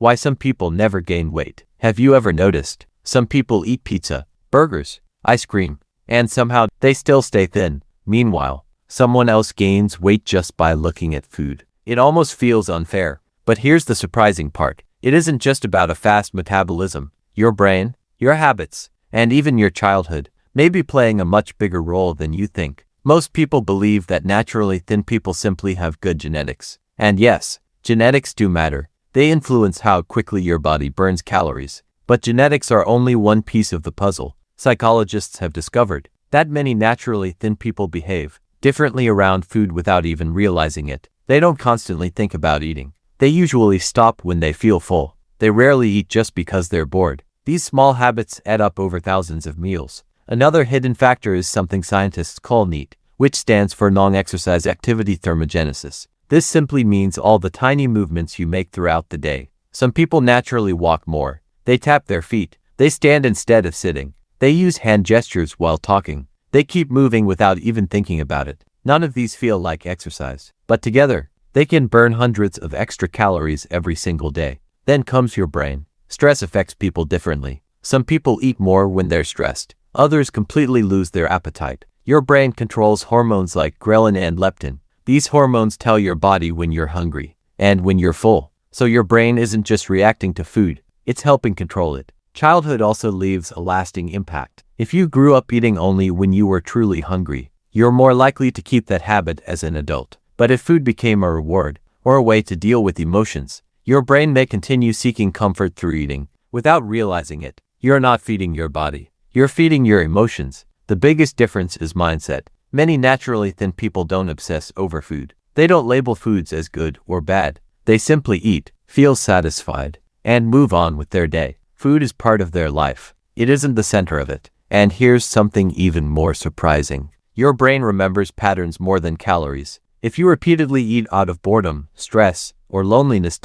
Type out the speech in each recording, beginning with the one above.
Why some people never gain weight. Have you ever noticed? Some people eat pizza, burgers, ice cream, and somehow they still stay thin. Meanwhile, someone else gains weight just by looking at food. It almost feels unfair. But here's the surprising part. It isn't just about a fast metabolism. Your brain, your habits, and even your childhood may be playing a much bigger role than you think. Most people believe that naturally thin people simply have good genetics. And yes, genetics do matter. They influence how quickly your body burns calories. But genetics are only one piece of the puzzle. Psychologists have discovered that many naturally thin people behave differently around food without even realizing it. They don't constantly think about eating. They usually stop when they feel full. They rarely eat just because they're bored. These small habits add up over thousands of meals. Another hidden factor is something scientists call NEAT, which stands for non-exercise activity thermogenesis. This simply means all the tiny movements you make throughout the day. Some people naturally walk more. They tap their feet. They stand instead of sitting. They use hand gestures while talking. They keep moving without even thinking about it. None of these feel like exercise, but together, they can burn hundreds of extra calories every single day. Then comes your brain. Stress affects people differently. Some people eat more when they're stressed. Others completely lose their appetite. Your brain controls hormones like ghrelin and leptin. These hormones tell your body when you're hungry and when you're full. So your brain isn't just reacting to food, it's helping control it. Childhood also leaves a lasting impact. If you grew up eating only when you were truly hungry, you're more likely to keep that habit as an adult. But if food became a reward or a way to deal with emotions, your brain may continue seeking comfort through eating. Without realizing it, you're not feeding your body. You're feeding your emotions. The biggest difference is mindset. Many naturally thin people don't obsess over food. They don't label foods as good or bad. They simply eat, feel satisfied, and move on with their day. Food is part of their life. It isn't the center of it. And here's something even more surprising. Your brain remembers patterns more than calories. If you repeatedly eat out of boredom, stress, or loneliness,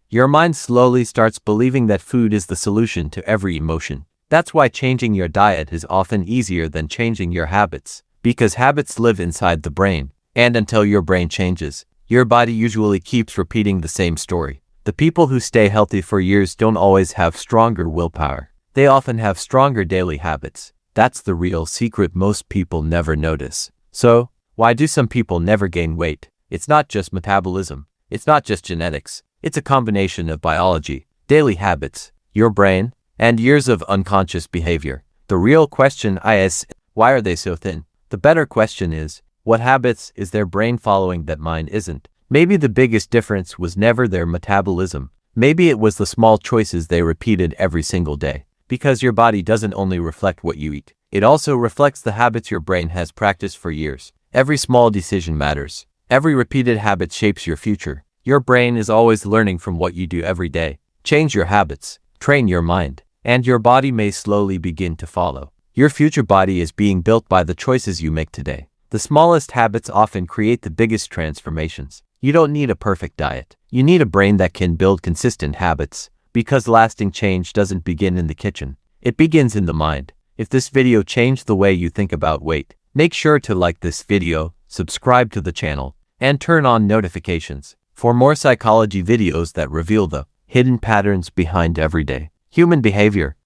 your mind slowly starts believing that food is the solution to every emotion. That's why changing your diet is often easier than changing your habits, because habits live inside the brain, and until your brain changes, your body usually keeps repeating the same story. The people who stay healthy for years don't always have stronger willpower. They often have stronger daily habits. That's the real secret most people never notice. So, why do some people never gain weight? It's not just metabolism. It's not just genetics. It's a combination of biology, daily habits, your brain, and years of unconscious behavior. The real question is, why are they so thin? The better question is, what habits is their brain following that mine isn't? Maybe the biggest difference was never their metabolism. Maybe it was the small choices they repeated every single day. Because your body doesn't only reflect what you eat. It also reflects the habits your brain has practiced for years. Every small decision matters. Every repeated habit shapes your future. Your brain is always learning from what you do every day. Change your habits, train your mind, and your body may slowly begin to follow. Your future body is being built by the choices you make today. The smallest habits often create the biggest transformations. You don't need a perfect diet. You need a brain that can build consistent habits, because lasting change doesn't begin in the kitchen. It begins in the mind. If this video changed the way you think about weight, make sure to like this video, subscribe to the channel, and turn on notifications for more psychology videos that reveal the hidden patterns behind everyday human behavior.